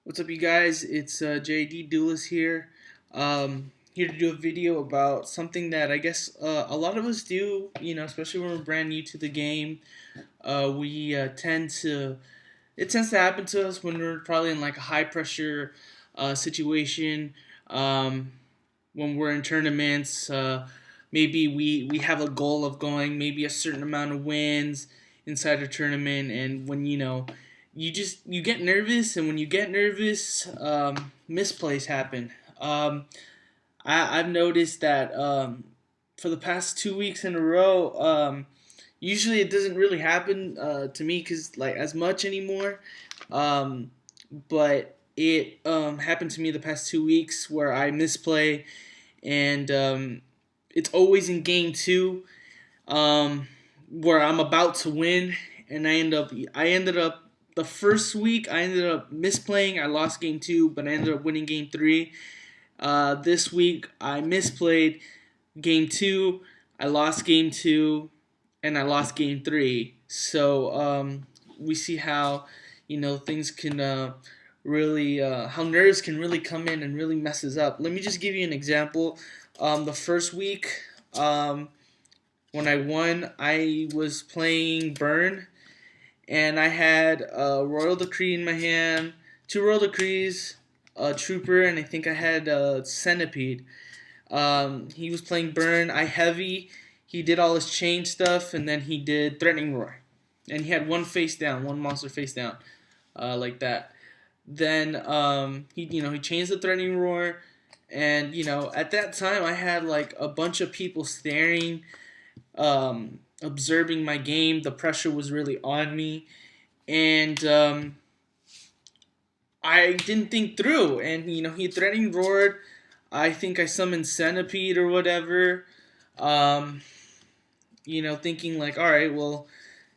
What's up, you guys? It's J.A.D Duelist here. Here to do a video about something that I guess a lot of us do, especially when we're brand new to the game. We tend to, it tends to happen to us when we're probably in like a high pressure situation, when we're in tournaments. Maybe we have a goal of going maybe a certain amount of wins inside a tournament, and when you get nervous, and when you get nervous, misplays happen. I've noticed that for the past 2 weeks in a row, usually it doesn't really happen to me because like as much anymore, but it happened to me the past 2 weeks where I misplay, and it's always in game two, where I'm about to win, and I ended up the first week I ended up misplaying. I lost game two, but I ended up winning game three. This week I misplayed game two, I lost game two, and I lost game three. So we see how things can really how nerves can really come in and really messes up. Let me just give you an example. The first week, when I won, I was playing Burn, and I had a Royal Decree in my hand, two Royal Decrees, a Trooper, and I think I had a Centipede. He was playing Burn. I heavy. He did all his chain stuff, and then he did Threatening Roar, and he had one face down, one monster face down, like that. Then he changed the Threatening Roar, and at that time I had like a bunch of people staring, observing my game. The pressure was really on me, and I didn't think through. And he threatening roared. I think I summoned Centipede or whatever. Um, thinking like, all right, well,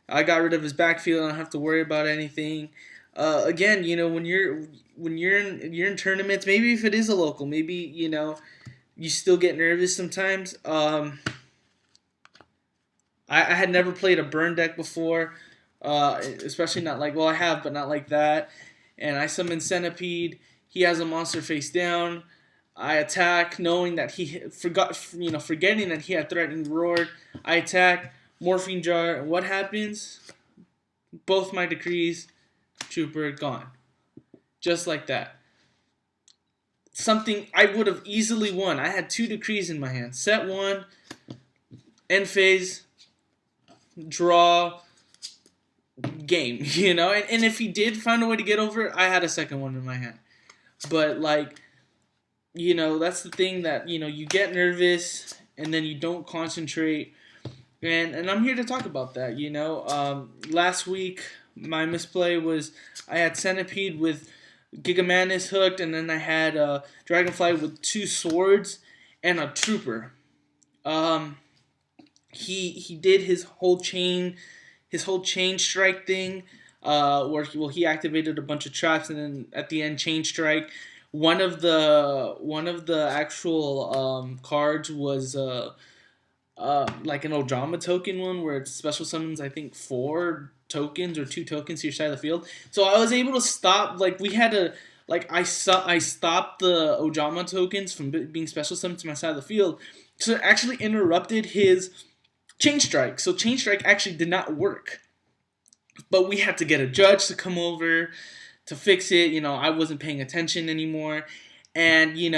I got rid of his backfield. I don't have to worry about anything. Again, when you're in tournaments, maybe if it is a local, maybe you still get nervous sometimes. I had never played a burn deck before, especially not like, well, I have, but not like that. And I summon Centipede. He has a monster face down. I attack, knowing that forgetting that he had threatening roared. I attack, morphine jar, and what happens? Both my decrees, Trooper gone, just like that. Something I would have easily won. I had two decrees in my hand. Set one, end phase, draw, game, and if he did find a way to get over it, I had a second one in my hand. But like, that's the thing, that you get nervous and then you don't concentrate, and I'm here to talk about that. Last week my misplay was I had Centipede with Gigamanus hooked, and then I had Dragonfly with two swords and a Trooper. He did his whole chain strike thing, where he activated a bunch of traps, and then at the end chain strike. One of the actual cards was like an Ojama token one, where it special summons I think 4 tokens or 2 tokens to your side of the field. So I was able to stop. Like we had to. Like I stopped the Ojama tokens from being special summoned to my side of the field. So it actually interrupted his Chain Strike. So Chain Strike actually did not work. But we had to get a judge to come over to fix it. I wasn't paying attention anymore. And, he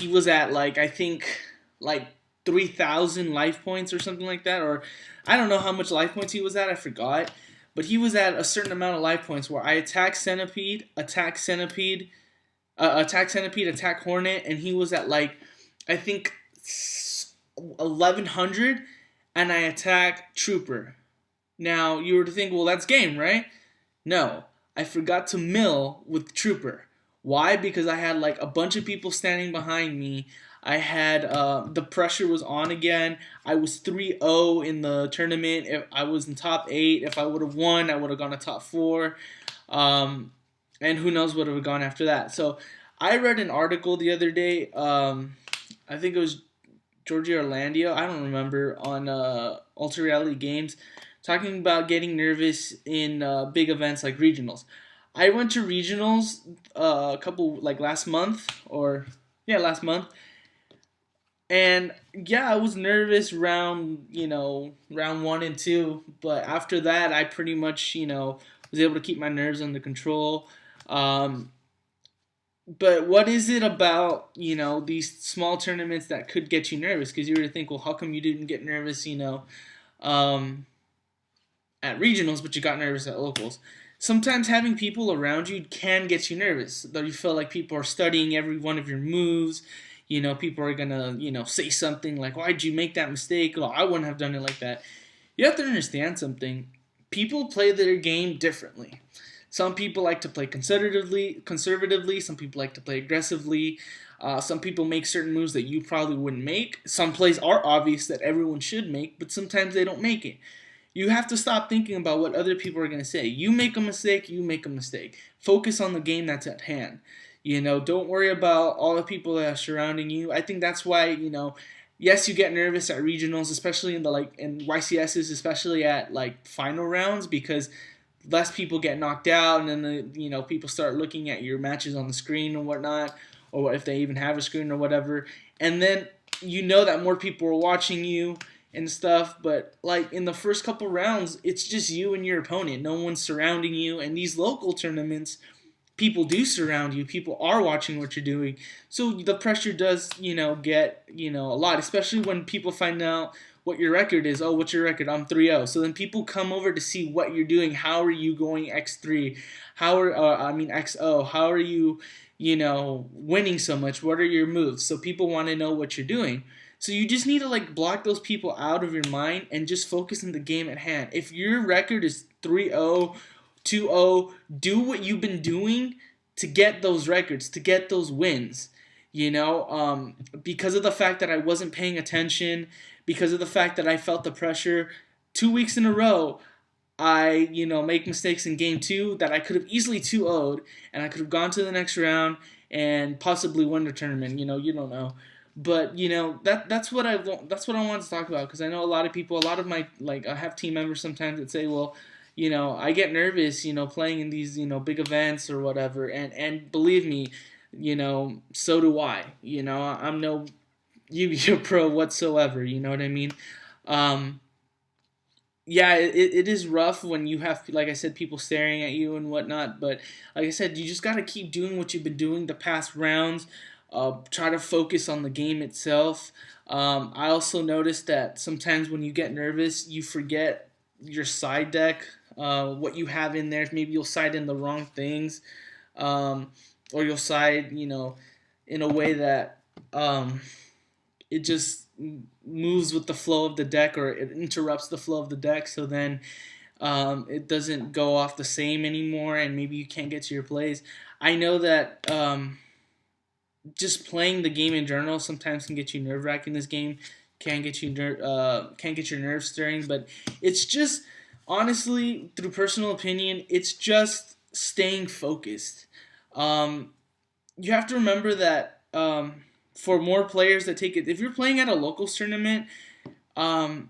was at like, I think, like 3,000 life points or something like that. Or I don't know how much life points he was at. I forgot. But he was at a certain amount of life points where I attack Centipede, attack Hornet, and he was at like, I think 1,100, and I attack Trooper. Now, you were to think, well, that's game, right? No. I forgot to mill with Trooper. Why? Because I had like a bunch of people standing behind me. I had, the pressure was on again. I was 3-0 in the tournament. If I was in top 8, if I would have won, I would have gone to top 4. And who knows what would have gone after that. So I read an article the other day. I think it was Georgie Orlando, I don't remember, on Ultra Reality Games, talking about getting nervous in big events like regionals. I went to regionals a couple like last month or yeah last month, and yeah, I was nervous round round one and two, but after that, I pretty much was able to keep my nerves under control. Um, but what is it about these small tournaments that could get you nervous? Because you were to think, well, how come you didn't get nervous, um, at regionals, but you got nervous at locals? Sometimes having people around you can get you nervous. Though you feel like people are studying every one of your moves. People are gonna say something like, "Why'd you make that mistake?" "Oh, I wouldn't have done it like that." You have to understand something. People play their game differently. Some people like to play conservatively. Some people like to play aggressively. Some people make certain moves that you probably wouldn't make. Some plays are obvious that everyone should make, but sometimes they don't make it. You have to stop thinking about what other people are going to say. You make a mistake, you make a mistake. Focus on the game that's at hand. Don't worry about all the people that are surrounding you. I think that's why, yes, you get nervous at regionals, especially in YCSs, especially at like final rounds, because less people get knocked out, and then people start looking at your matches on the screen and whatnot, or if they even have a screen or whatever, and then that more people are watching you and stuff. But like in the first couple rounds, it's just you and your opponent. No one's surrounding you, and these local tournaments, people do surround you. People are watching what you're doing. So the pressure does, get, a lot, especially when people find out what your record is. Oh, what's your record? I'm 3-0. So then people come over to see what you're doing. How are you going X3? XO. How are you, winning so much? What are your moves? So people want to know what you're doing. So you just need to like block those people out of your mind and just focus on the game at hand. If your record is 3-0, 2-0, do what you've been doing to get those records, to get those wins. Because of the fact that I wasn't paying attention, because of the fact that I felt the pressure, 2 weeks in a row, I, make mistakes in game two that I could have easily 2-0'd, and I could have gone to the next round and possibly won the tournament. You don't know. But that's what I want. That's what I want to talk about, because I know a lot of people, a lot of my I have team members sometimes that say, well, I get nervous, playing in these, big events or whatever. And believe me, so do I. I'm no Yu-Gi-Oh pro whatsoever. You know what I mean? Um, yeah, it is rough when you have, like I said, people staring at you and whatnot. But like I said, you just got to keep doing what you've been doing the past rounds. Try to focus on the game itself. I also noticed that sometimes when you get nervous, you forget your side deck, what you have in there. Maybe you'll side in the wrong things, or you'll side, in a way that it just moves with the flow of the deck, or it interrupts the flow of the deck. So then it doesn't go off the same anymore, and maybe you can't get to your plays. I know that just playing the game in general sometimes can get you nerve wracking. This game can get your nerves stirring, but it's just honestly, through personal opinion, it's just staying focused. Um, you have to remember that for more players that take it, if you're playing at a locals tournament, um,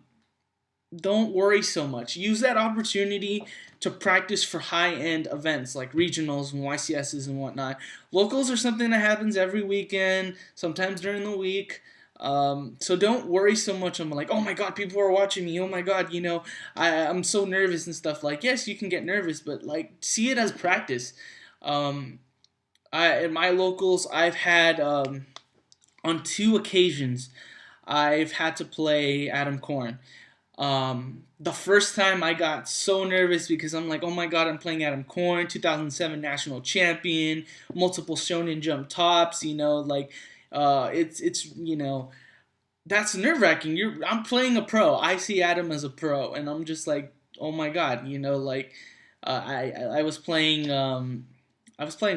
don't worry so much. Use that opportunity to practice for high-end events like regionals and YCSs and whatnot. Locals are something that happens every weekend, sometimes during the week. So don't worry so much. I'm like, oh my god, people are watching me. Oh my god, I'm so nervous and stuff. Like, yes, you can get nervous, but like, see it as practice. Um, in my locals, I've had on 2 occasions, I've had to play Adam Korn. The first time I got so nervous because I'm like, oh my god, I'm playing Adam Korn, 2007 national champion, multiple Shonen Jump tops. It's that's nerve wracking. I'm playing a pro. I see Adam as a pro, and I'm just like, oh my god, I was playing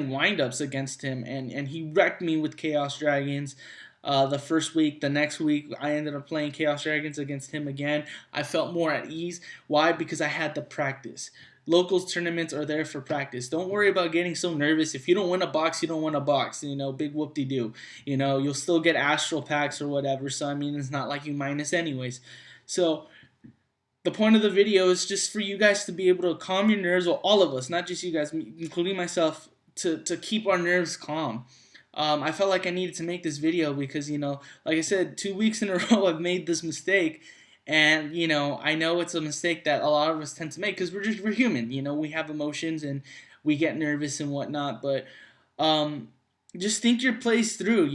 wind ups against him, and he wrecked me with Chaos Dragons. The first week, the next week, I ended up playing Chaos Dragons against him again. I felt more at ease. Why? Because I had the practice. Locals tournaments are there for practice. Don't worry about getting so nervous. If you don't win a box, you don't win a box. Big whoop-de-doo. You'll still get astral packs or whatever. So, I mean, it's not like you minus anyways. So, the point of the video is just for you guys to be able to calm your nerves, or all of us, not just you guys, including myself, to keep our nerves calm. I felt like I needed to make this video because, like I said, 2 weeks in a row I've made this mistake. And, I know it's a mistake that a lot of us tend to make because we're human. We have emotions and we get nervous and whatnot. But just think your plays through,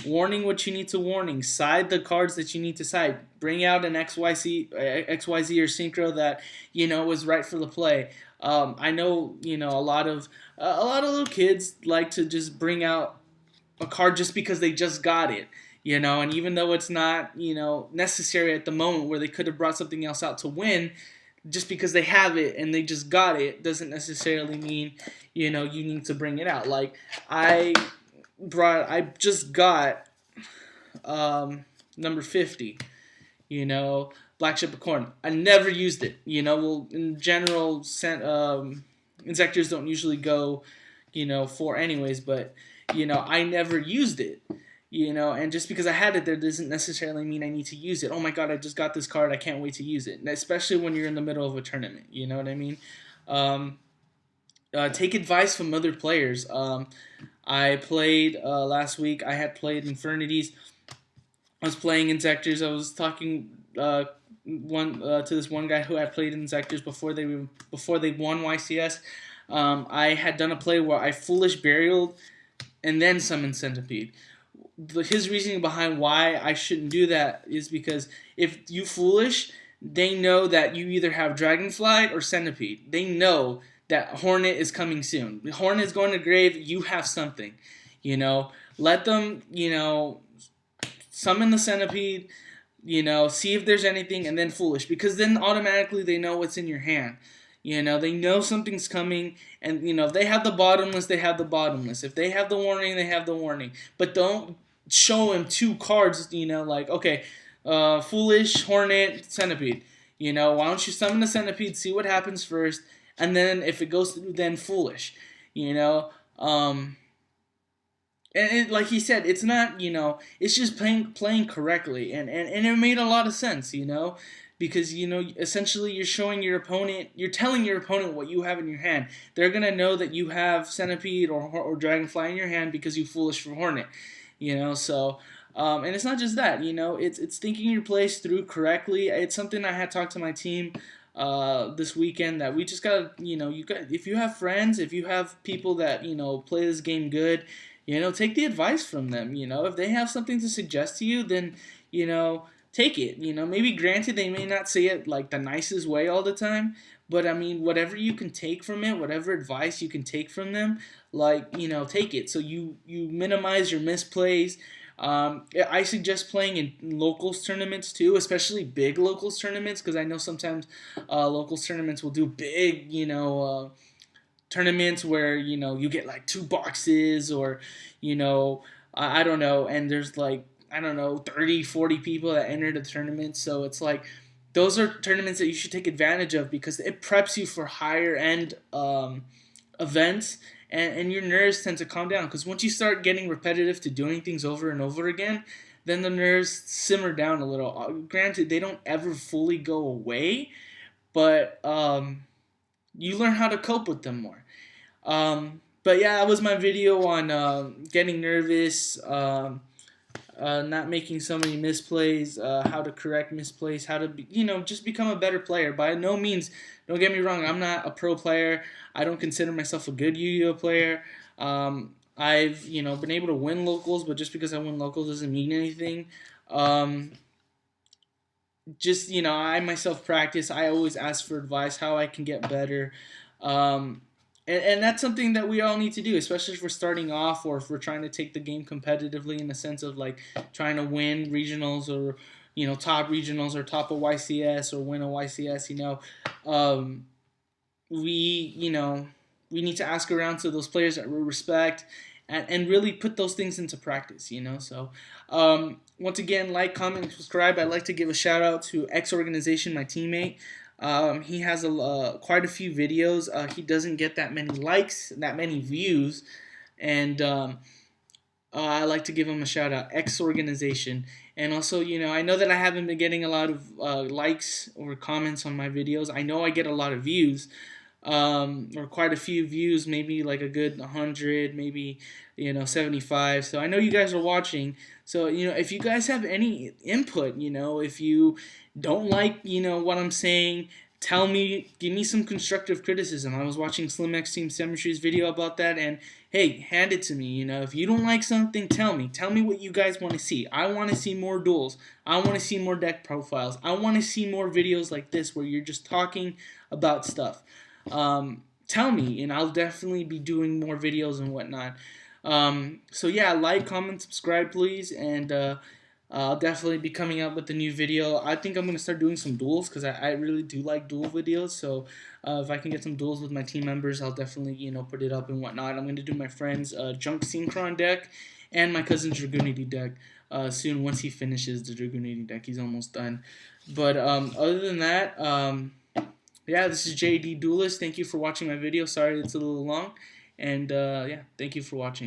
warning what you need to warning, side the cards that you need to side, bring out an XYZ or synchro that was right for the play. I know a lot of little kids like to just bring out a card just because they just got it, and even though it's not necessary at the moment where they could have brought something else out to win, just because they have it and they just got it doesn't necessarily mean you need to bring it out. Like I just got number 50, Black Ship of Corn. I never used it. Well, in general, insectors don't usually go, 4 anyways, but I never used it. And just because I had it there doesn't necessarily mean I need to use it. Oh my god, I just got this card, I can't wait to use it. And especially when you're in the middle of a tournament, you know what I mean? Take advice from other players. I played last week, I had played Infernities. I was playing Insectors. I was talking to this one guy who had played Insectors before they won YCS. I had done a play where I Foolish Burial and then summoned Centipede. His reasoning behind why I shouldn't do that is because if you Foolish, they know that you either have Dragonfly or Centipede. They know that Hornet is coming soon. Hornet is going to grave, you have something. Let them, summon the Centipede, see if there's anything, and then Foolish. Because then automatically they know what's in your hand. They know something's coming, and, if they have the Bottomless, they have the Bottomless. If they have the Warning, they have the Warning. But don't show him 2 cards, like, okay, Foolish, Hornet, Centipede. Why don't you summon the Centipede, see what happens first, and then if it goes through, then Foolish. And like he said, it's not, it's just playing correctly, and it made a lot of sense, because, essentially you're showing your opponent, you're telling your opponent what you have in your hand. They're going to know that you have Centipede or Dragonfly in your hand because you Foolish for Hornet, so, and it's not just that, it's thinking your plays through correctly. It's something I had talked to my team this weekend that we just gotta, if you have friends, if you have people that, play this game good, take the advice from them. If they have something to suggest to you, then, take it. Maybe granted they may not say it like the nicest way all the time, but I mean, whatever you can take from it, whatever advice you can take from them, like, take it. So you minimize your misplays. I suggest playing in locals tournaments too, especially big locals tournaments, because I know sometimes locals tournaments will do big, tournaments where, you get like 2 boxes or, I don't know, and there's like, I don't know, 30, 40 people that enter the tournament. So it's like, those are tournaments that you should take advantage of because it preps you for higher end events, and your nerves tend to calm down. Because once you start getting repetitive to doing things over and over again, then the nerves simmer down a little. Granted, they don't ever fully go away, but you learn how to cope with them more. But yeah, that was my video on getting nervous, not making so many misplays, how to correct misplays, how to just become a better player. By no means, don't get me wrong, I'm not a pro player. I don't consider myself a good Yu-Gi-Oh player. I've been able to win locals, but just because I win locals doesn't mean anything. Just I myself practice. I always ask for advice how I can get better. And that's something that we all need to do, especially if we're starting off or if we're trying to take the game competitively in the sense of like trying to win regionals or top regionals or top a YCS or win a YCS. We need to ask around to those players that we respect and really put those things into practice. So once again, like, comment, and subscribe. I'd like to give a shout out to X Organization, my teammate. He has quite a few videos. He doesn't get that many likes, that many views, and I like to give them a shout out, X Organization. And also, I know that I haven't been getting a lot of likes or comments on my videos. I know I get a lot of views, or quite a few views, maybe like a good 100, maybe 75. So I know you guys are watching. So if you guys have any input, if you don't like what I'm saying, tell me, give me some constructive criticism. I was watching Slim X Team Symmetry's video about that, and hey, hand it to me. If you don't like something, tell me. Tell me what you guys want to see. I want to see more duels. I want to see more deck profiles. I want to see more videos like this where you're just talking about stuff. Tell me, and I'll definitely be doing more videos and whatnot. So yeah, like, comment, subscribe, please, and I'll definitely be coming up with a new video. I think I'm gonna start doing some duels because I really do like duel videos. So if I can get some duels with my team members, I'll definitely put it up and whatnot. I'm gonna do my friend's Junk Synchron deck and my cousin's Dragoonity deck soon. Once he finishes the Dragoonity deck, he's almost done. But other than that, yeah, this is J.A.D Duelist. Thank you for watching my video. Sorry it's a little long, and yeah, thank you for watching.